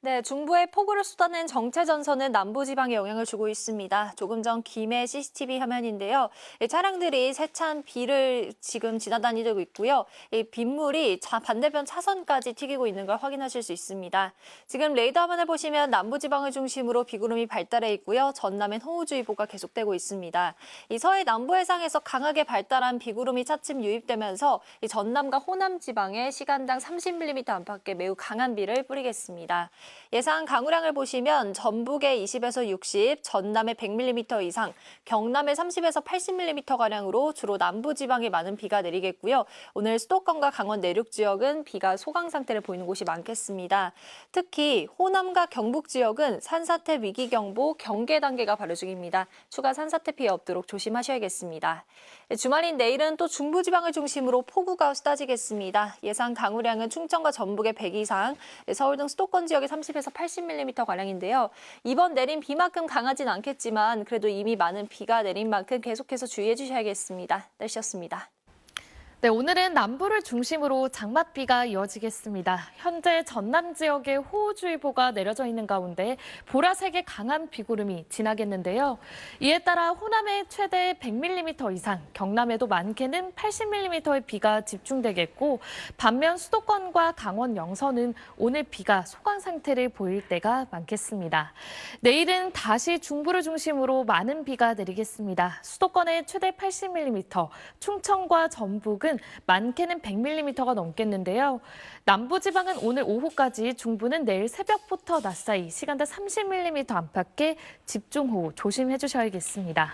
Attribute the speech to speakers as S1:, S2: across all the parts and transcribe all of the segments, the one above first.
S1: 네, 중부에 폭우를 쏟아낸 정체전선은 남부지방에 영향을 주고 있습니다. 조금 전 김해 CCTV 화면인데요. 이 차량들이 세찬 비를 지금 지나다니고 있고요. 이 빗물이 반대편 차선까지 튀기고 있는 걸 확인하실 수 있습니다. 지금 레이더 화면을 보시면 남부지방을 중심으로 비구름이 발달해 있고요. 전남엔 호우주의보가 계속되고 있습니다. 이 서해 남부 해상에서 강하게 발달한 비구름이 차츰 유입되면서 이 전남과 호남 지방에 시간당 30mm 안팎의 매우 강한 비를 뿌리겠습니다. 예상 강우량을 보시면 전북에 20에서 60, 전남에 100mm 이상, 경남에 30에서 80mm가량으로 주로 남부지방에 많은 비가 내리겠고요. 오늘 수도권과 강원 내륙 지역은 비가 소강 상태를 보이는 곳이 많겠습니다. 특히 호남과 경북 지역은 산사태 위기경보 경계 단계가 발효 중입니다. 추가 산사태 피해 없도록 조심하셔야겠습니다. 주말인 내일은 또 중부지방을 중심으로 폭우가 쏟아지겠습니다. 예상 강우량은 충청과 전북에 100 이상, 서울 등 수도권 지역에 30에서 80mm가량인데요. 이번 내린 비만큼 강하진 않겠지만 그래도 이미 많은 비가 내린 만큼 계속해서 주의해 주셔야겠습니다. 날씨였습니다.
S2: 네, 오늘은 남부를 중심으로 장맛비가 이어지겠습니다. 현재 전남 지역에 호우주의보가 내려져 있는 가운데 보라색의 강한 비구름이 지나겠는데요. 이에 따라 호남에 최대 100mm 이상, 경남에도 많게는 80mm의 비가 집중되겠고 반면 수도권과 강원 영서는 오늘 비가 소강 상태를 보일 때가 많겠습니다. 내일은 다시 중부를 중심으로 많은 비가 내리겠습니다. 수도권에 최대 80mm, 충청과 전북은 많게는 100mm가 넘겠는데요. 남부지방은 오늘 오후까지, 중부는 내일 새벽부터 낮 사이 시간당 30mm 안팎의 집중호우 조심해 주셔야겠습니다.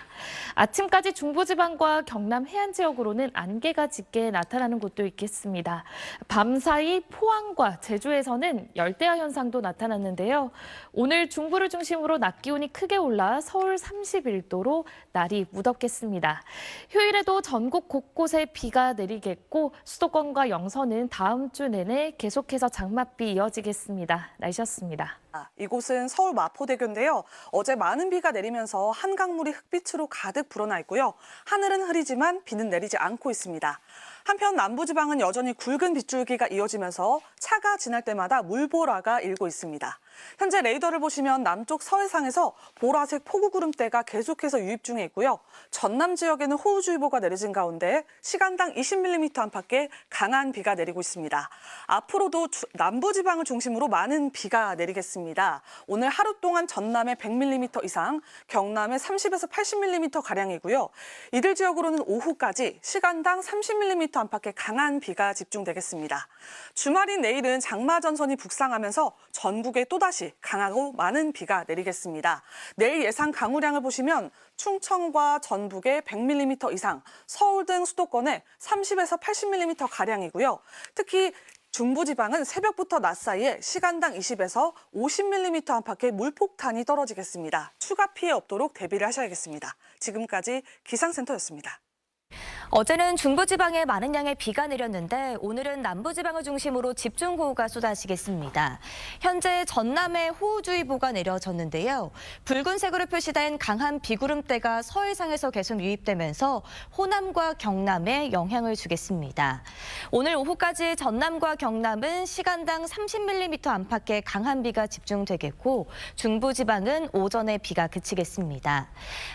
S2: 아침까지 중부지방과 경남 해안 지역으로는 안개가 짙게 나타나는 곳도 있겠습니다. 밤사이 포항과 제주에서는 열대야 현상도 나타났는데요. 오늘 중부를 중심으로 낮 기온이 크게 올라 서울 31도로 날이 무덥겠습니다. 휴일에도 전국 곳곳에 비가 내리겠고 수도권과 영서는 다음 주 내내 계속해서 장맛비 이어지겠습니다. 날씨였습니다.
S3: 이곳은 서울 마포대교인데요. 어제 많은 비가 내리면서 한강물이 흙빛으로 가득 불어나 있고요. 하늘은 흐리지만 비는 내리지 않고 있습니다. 한편 남부지방은 여전히 굵은 빗줄기가 이어지면서 차가 지날 때마다 물보라가 일고 있습니다. 현재 레이더를 보시면 남쪽 서해상에서 보라색 폭우구름대가 계속해서 유입 중에 있고요. 전남 지역에는 호우주의보가 내려진 가운데 시간당 20mm 안팎의 강한 비가 내리고 있습니다. 앞으로도 남부지방을 중심으로 많은 비가 내리겠습니다. 오늘 하루 동안 전남에 100mm 이상, 경남에 30에서 80mm가량이고요. 이들 지역으로는 오후까지 시간당 30mm 안팎의 강한 비가 집중되겠습니다. 주말인 내일은 장마전선이 북상하면서 전국에 또다시 강하고 많은 비가 내리겠습니다. 내일 예상 강우량을 보시면 충청과 전북에 100mm 이상, 서울 등 수도권에 30에서 80mm가량이고요. 특히 중부지방은 새벽부터 낮 사이에 시간당 20에서 50mm 안팎의 물폭탄이 떨어지겠습니다. 추가 피해 없도록 대비를 하셔야겠습니다. 지금까지 기상센터였습니다.
S4: 어제는 중부지방에 많은 양의 비가 내렸는데 오늘은 남부지방을 중심으로 집중호우가 쏟아지겠습니다. 현재 전남에 호우주의보가 내려졌는데요. 붉은색으로 표시된 강한 비구름대가 서해상에서 계속 유입되면서 호남과 경남에 영향을 주겠습니다. 오늘 오후까지 전남과 경남은 시간당 30mm 안팎의 강한 비가 집중되겠고 중부지방은 오전에 비가 그치겠습니다.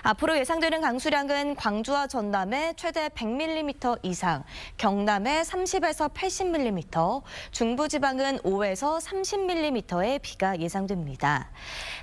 S4: 앞으로 예상되는 강수량은 광주와 전남에 최대 100mm 이상, 경남에 30에서 80mm, 중부지방은 5에서 30mm의 비가 예상됩니다.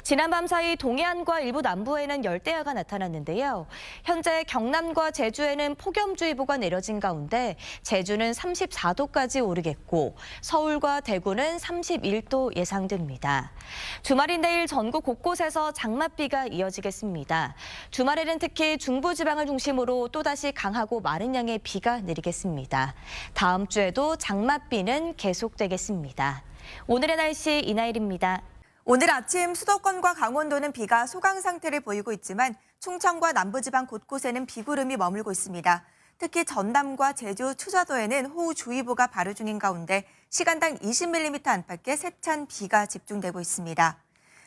S4: 지난밤 사이 동해안과 일부 남부에는 열대야가 나타났는데요. 현재 경남과 제주에는 폭염주의보가 내려진 가운데 제주는 34도까지 오르겠고 서울과 대구는 31도 예상됩니다. 주말인 내일 전국 곳곳에서 장맛비가 이어지겠습니다. 주말에는 특히 중부지방을 중심으로 또다시 강하고 많은 양의 비가 내리겠습니다. 다음 주에도 장맛비는 계속되겠습니다. 오늘의 날씨 이나일입니다.
S5: 오늘 아침 수도권과 강원도는 비가 소강 상태를 보이고 있지만 충청과 남부지방 곳곳에는 비구름이 머물고 있습니다. 특히 전남과 제주, 추자도에는 호우주의보가 발효 중인 가운데 시간당 20mm 안팎의 세찬 비가 집중되고 있습니다.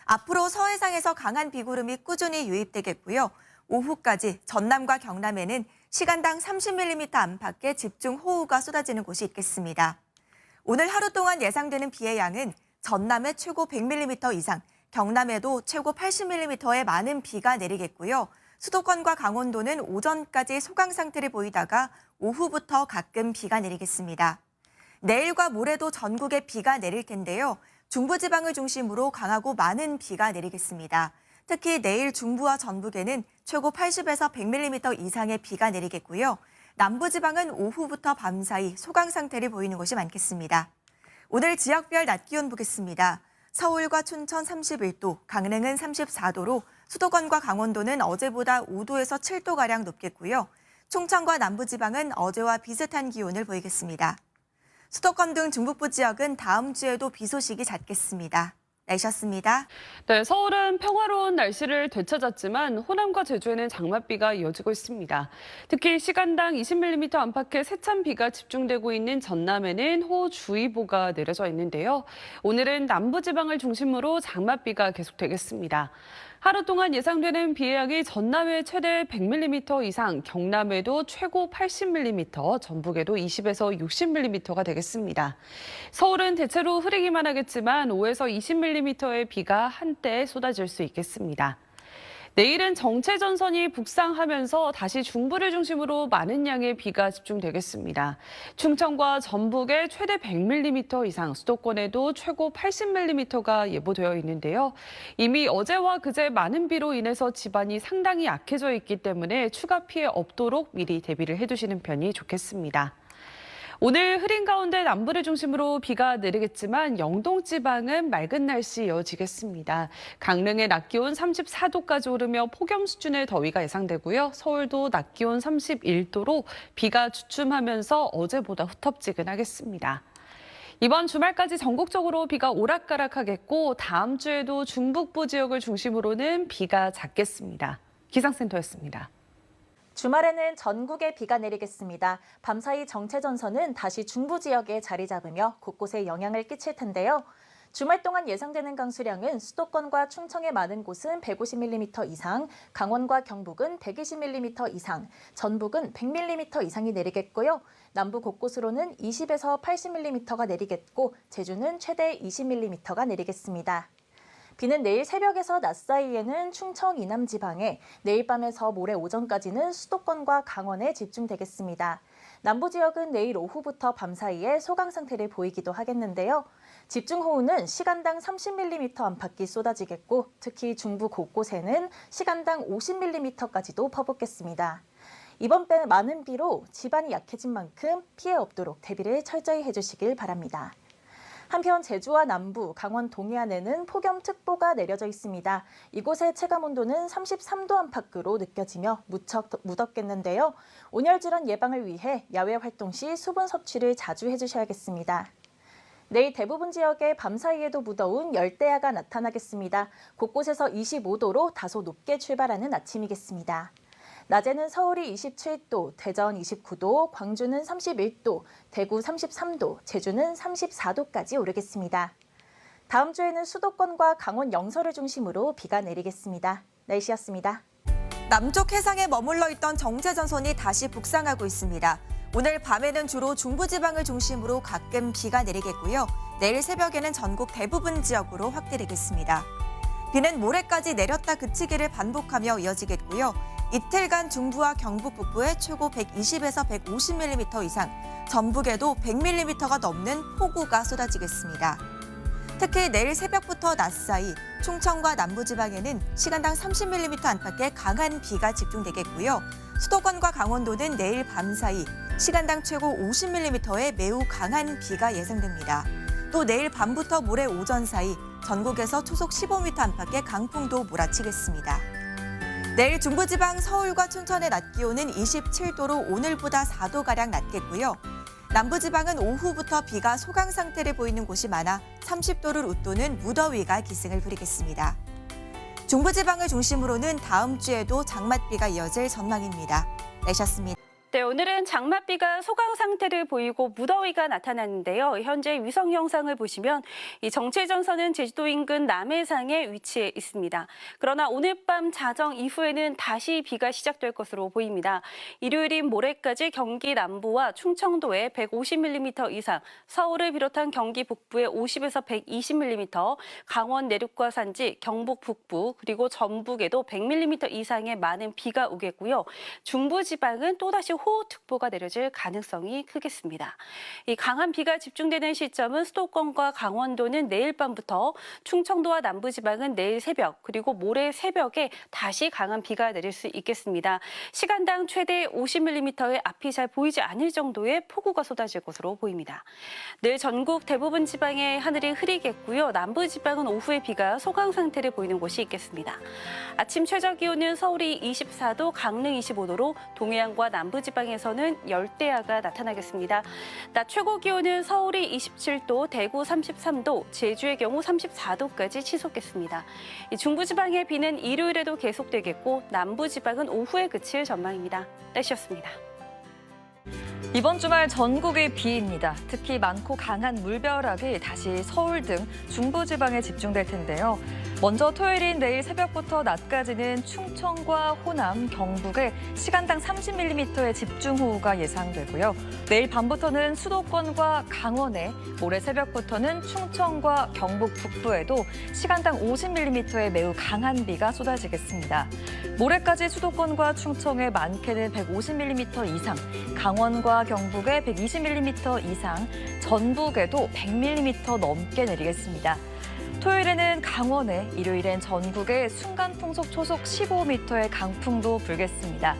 S5: 앞으로 서해상에서 강한 비구름이 꾸준히 유입되겠고요. 오후까지 전남과 경남에는 시간당 30mm 안팎의 집중호우가 쏟아지는 곳이 있겠습니다. 오늘 하루 동안 예상되는 비의 양은 전남에 최고 100mm 이상, 경남에도 최고 80mm의 많은 비가 내리겠고요. 수도권과 강원도는 오전까지 소강 상태를 보이다가 오후부터 가끔 비가 내리겠습니다. 내일과 모레도 전국에 비가 내릴 텐데요. 중부지방을 중심으로 강하고 많은 비가 내리겠습니다. 특히 내일 중부와 전북에는 최고 80에서 100mm 이상의 비가 내리겠고요. 남부지방은 오후부터 밤 사이 소강 상태를 보이는 곳이 많겠습니다. 오늘 지역별 낮 기온 보겠습니다. 서울과 춘천 31도, 강릉은 34도로 수도권과 강원도는 어제보다 5도에서 7도가량 높겠고요. 충청과 남부지방은 어제와 비슷한 기온을 보이겠습니다. 수도권 등 중북부 지역은 다음 주에도 비 소식이 잦겠습니다. 날씨였습니다.
S6: 네, 서울은 평화로운 날씨를 되찾았지만 호남과 제주에는 장맛비가 이어지고 있습니다. 특히 시간당 20mm 안팎의 세찬 비가 집중되고 있는 전남에는 호우주의보가 내려져 있는데요. 오늘은 남부지방을 중심으로 장맛비가 계속되겠습니다. 하루 동안 예상되는 비의 양이 전남에 최대 100mm 이상, 경남에도 최고 80mm, 전북에도 20에서 60mm가 되겠습니다. 서울은 대체로 흐리기만 하겠지만 5에서 20mm의 비가 한때 쏟아질 수 있겠습니다. 내일은 정체전선이 북상하면서 다시 중부를 중심으로 많은 양의 비가 집중되겠습니다. 충청과 전북에 최대 100mm 이상, 수도권에도 최고 80mm가 예보되어 있는데요. 이미 어제와 그제 많은 비로 인해서 집안이 상당히 약해져 있기 때문에 추가 피해 없도록 미리 대비를 해두시는 편이 좋겠습니다. 오늘 흐린 가운데 남부를 중심으로 비가 내리겠지만 영동 지방은 맑은 날씨 이어지겠습니다. 강릉의 낮 기온 34도까지 오르며 폭염 수준의 더위가 예상되고요. 서울도 낮 기온 31도로 비가 주춤하면서 어제보다 후텁지근하겠습니다. 이번 주말까지 전국적으로 비가 오락가락하겠고 다음 주에도 중북부 지역을 중심으로는 비가 잦겠습니다. 기상센터였습니다.
S1: 주말에는 전국에 비가 내리겠습니다. 밤사이 정체전선은 다시 중부 지역에 자리 잡으며 곳곳에 영향을 끼칠 텐데요. 주말 동안 예상되는 강수량은 수도권과 충청의 많은 곳은 150mm 이상, 강원과 경북은 120mm 이상, 전북은 100mm 이상이 내리겠고요. 남부 곳곳으로는 20에서 80mm가 내리겠고 제주는 최대 20mm가 내리겠습니다. 비는 내일 새벽에서 낮 사이에는 충청 이남 지방에, 내일 밤에서 모레 오전까지는 수도권과 강원에 집중되겠습니다. 남부 지역은 내일 오후부터 밤 사이에 소강 상태를 보이기도 하겠는데요. 집중호우는 시간당 30mm 안팎이 쏟아지겠고 특히 중부 곳곳에는 시간당 50mm까지도 퍼붓겠습니다. 이번 배 많은 비로 집안이 약해진 만큼 피해 없도록 대비를 철저히 해주시길 바랍니다. 한편 제주와 남부, 강원 동해안에는 폭염특보가 내려져 있습니다. 이곳의 체감온도는 33도 안팎으로 느껴지며 무척 무덥겠는데요. 온열질환 예방을 위해 야외 활동 시 수분 섭취를 자주 해주셔야겠습니다. 내일 대부분 지역에 밤사이에도 무더운 열대야가 나타나겠습니다. 곳곳에서 25도로 다소 높게 출발하는 아침이겠습니다. 낮에는 서울이 27도, 대전 29도, 광주는 31도, 대구 33도, 제주는 34도까지 오르겠습니다. 다음 주에는 수도권과 강원 영서를 중심으로 비가 내리겠습니다. 날씨였습니다.
S5: 남쪽 해상에 머물러 있던 정체전선이 다시 북상하고 있습니다. 오늘 밤에는 주로 중부지방을 중심으로 가끔 비가 내리겠고요. 내일 새벽에는 전국 대부분 지역으로 확대되겠습니다. 비는 모레까지 내렸다 그치기를 반복하며 이어지겠고요. 이틀간 중부와 경북 북부에 최고 120에서 150mm 이상, 전북에도 100mm가 넘는 폭우가 쏟아지겠습니다. 특히 내일 새벽부터 낮 사이 충청과 남부지방에는 시간당 30mm 안팎의 강한 비가 집중되겠고요. 수도권과 강원도는 내일 밤 사이 시간당 최고 50mm의 매우 강한 비가 예상됩니다. 또 내일 밤부터 모레 오전 사이 전국에서 초속 15m 안팎의 강풍도 몰아치겠습니다. 내일 중부지방 서울과 춘천의 낮 기온은 27도로 오늘보다 4도가량 낮겠고요. 남부지방은 오후부터 비가 소강 상태를 보이는 곳이 많아 30도를 웃도는 무더위가 기승을 부리겠습니다. 중부지방을 중심으로는 다음 주에도 장맛비가 이어질 전망입니다. 날씨였습니다.
S7: 네, 오늘은 장맛비가 소강 상태를 보이고 무더위가 나타났는데요. 현재 위성 영상을 보시면 이 정체전선은 제주도 인근 남해상에 위치해 있습니다. 그러나 오늘 밤 자정 이후에는 다시 비가 시작될 것으로 보입니다. 일요일인 모레까지 경기 남부와 충청도에 150mm 이상, 서울을 비롯한 경기 북부에 50에서 120mm, 강원 내륙과 산지, 경북 북부, 그리고 전북에도 100mm 이상의 많은 비가 오겠고요. 중부지방은 또다시 호우특보가 내려질 가능성이 크겠습니다. 이 강한 비가 집중되는 시점은 수도권과 강원도는 내일 밤부터, 충청도와 남부지방은 내일 새벽, 그리고 모레 새벽에 다시 강한 비가 내릴 수 있겠습니다. 시간당 최대 50mm의 앞이 잘 보이지 않을 정도의 폭우가 쏟아질 것으로 보입니다. 내일 전국 대부분 지방의 하늘이 흐리겠고요. 남부지방은 오후에 비가 소강 상태를 보이는 곳이 있겠습니다. 아침 최저 기온은 서울이 24도, 강릉 25도로 동해안과 남부지방에서는 열대야가 나타나겠습니다. 낮 최고 기온은 서울이 27도, 대구 33도, 제주의 경우 34도까지 치솟겠습니다. 중부지방의 비는 일요일에도 계속되겠고 남부지방은 오후에 그칠 전망입니다. 날씨였습니다.
S4: 이번 주말 전국의 비입니다. 특히 많고 강한 물벼락이 다시 서울 등 중부지방에 집중될 텐데요. 먼저 토요일인 내일 새벽부터 낮까지는 충청과 호남, 경북에 시간당 30mm의 집중호우가 예상되고요. 내일 밤부터는 수도권과 강원에, 모레 새벽부터는 충청과 경북 북부에도 시간당 50mm의 매우 강한 비가 쏟아지겠습니다. 모레까지 수도권과 충청에 많게는 150mm 이상, 강원과 경북에 120mm 이상, 전북에도 100mm 넘게 내리겠습니다. 토요일에는 강원에, 일요일엔 전국에 순간풍속 초속 15m의 강풍도 불겠습니다.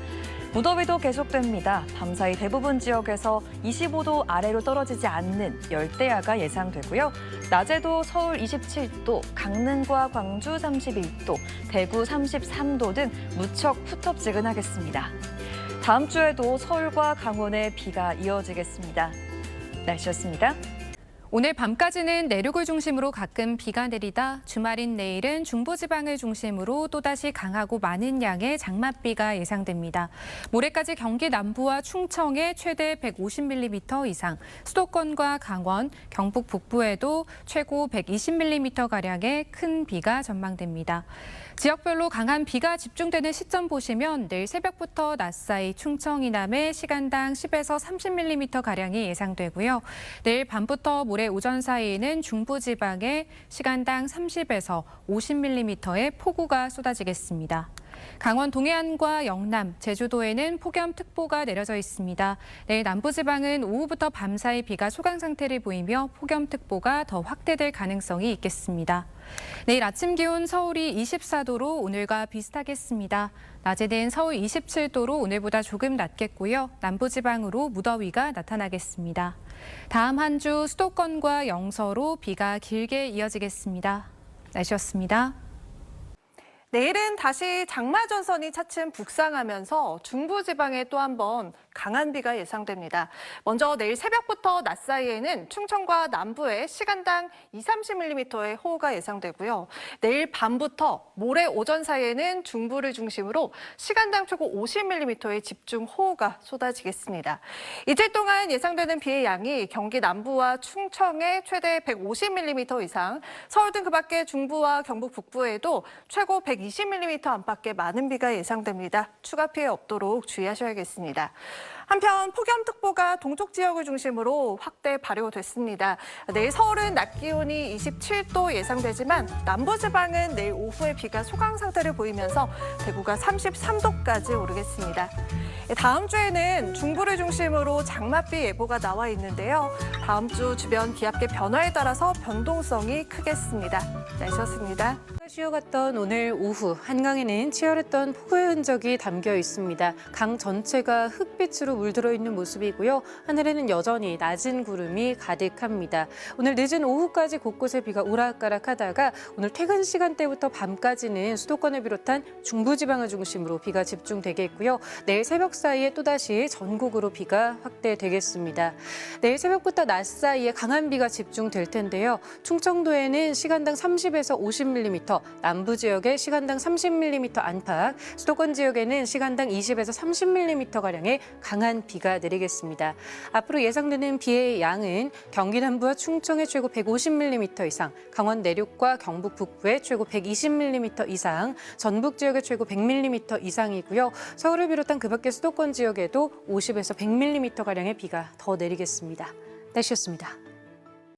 S4: 무더위도 계속됩니다. 밤사이 대부분 지역에서 25도 아래로 떨어지지 않는 열대야가 예상되고요. 낮에도 서울 27도, 강릉과 광주 31도, 대구 33도 등 무척 후텁지근하겠습니다. 다음 주에도 서울과 강원에 비가 이어지겠습니다. 날씨였습니다.
S8: 오늘 밤까지는 내륙을 중심으로 가끔 비가 내리다 주말인 내일은 중부지방을 중심으로 또다시 강하고 많은 양의 장맛비가 예상됩니다. 모레까지 경기 남부와 충청에 최대 150mm 이상, 수도권과 강원, 경북 북부에도 최고 120mm가량의 큰 비가 전망됩니다. 지역별로 강한 비가 집중되는 시점 보시면 내일 새벽부터 낮 사이 충청 이남에 시간당 10에서 30mm가량이 예상되고요. 내일 밤부터 모레 오전 사이에는 중부지방에 시간당 30에서 50mm의 폭우가 쏟아지겠습니다. 강원 동해안과 영남, 제주도에는 폭염특보가 내려져 있습니다. 내일 남부지방은 오후부터 밤사이 비가 소강 상태를 보이며 폭염특보가 더 확대될 가능성이 있겠습니다. 내일 아침 기온 서울이 24도로 오늘과 비슷하겠습니다. 낮에는 서울 27도로 오늘보다 조금 낮겠고요. 남부지방으로 무더위가 나타나겠습니다. 다음 한 주 수도권과 영서로 비가 길게 이어지겠습니다. 날씨였습니다.
S3: 내일은 다시 장마전선이 차츰 북상하면서 중부지방에 또 한 번 강한 비가 예상됩니다. 먼저 내일 새벽부터 낮 사이에는 충청과 남부에 시간당 20-30mm의 호우가 예상되고요. 내일 밤부터 모레 오전 사이에는 중부를 중심으로 시간당 최고 50mm의 집중 호우가 쏟아지겠습니다. 이틀 동안 예상되는 비의 양이 경기 남부와 충청에 최대 150mm 이상, 서울 등 그 밖의 중부와 경북 북부에도 최고 120mm 안팎의 많은 비가 예상됩니다. 추가 피해 없도록 주의하셔야겠습니다. 한편 폭염특보가 동쪽 지역을 중심으로 확대 발효됐습니다. 내일 서울은 낮 기온이 27도 예상되지만 남부지방은 내일 오후에 비가 소강 상태를 보이면서 대구가 33도까지 오르겠습니다. 다음 주에는 중부를 중심으로 장맛비 예보가 나와 있는데요. 다음 주 주변 기압계 변화에 따라서 변동성이 크겠습니다. 날씨였습니다.
S8: 쉬어갔던 오늘 오후 한강에는 치열했던 폭우의 흔적이 담겨 있습니다. 강 전체가 흙빛으로 물들어 있는 모습이고요. 하늘에는 여전히 낮은 구름이 가득합니다. 오늘 늦은 오후까지 곳곳에 비가 오락가락하다가 오늘 퇴근 시간대부터 밤까지는 수도권을 비롯한 중부지방을 중심으로 비가 집중되겠고요. 내일 새벽 사이에 또다시 전국으로 비가 확대되겠습니다. 내일 새벽부터 낮 사이에 강한 비가 집중될 텐데요. 충청도에는 시간당 30에서 50mm, 남부 지역에 시간당 30mm 안팎, 수도권 지역에는 시간당 20에서 30mm가량의 강한
S9: 강한 비가 내리겠습니다. 앞으로 예상되는 비의 양은 경기 남부와 충청에 최고 150mm 이상, 강원 내륙과 경북 북부에 최고 120mm 이상, 전북 지역에 최고 100mm 이상이고요. 서울을 비롯한 그 밖의 수도권 지역에도 50에서 100mm가량의 비가 더 내리겠습니다. 날씨였습니다.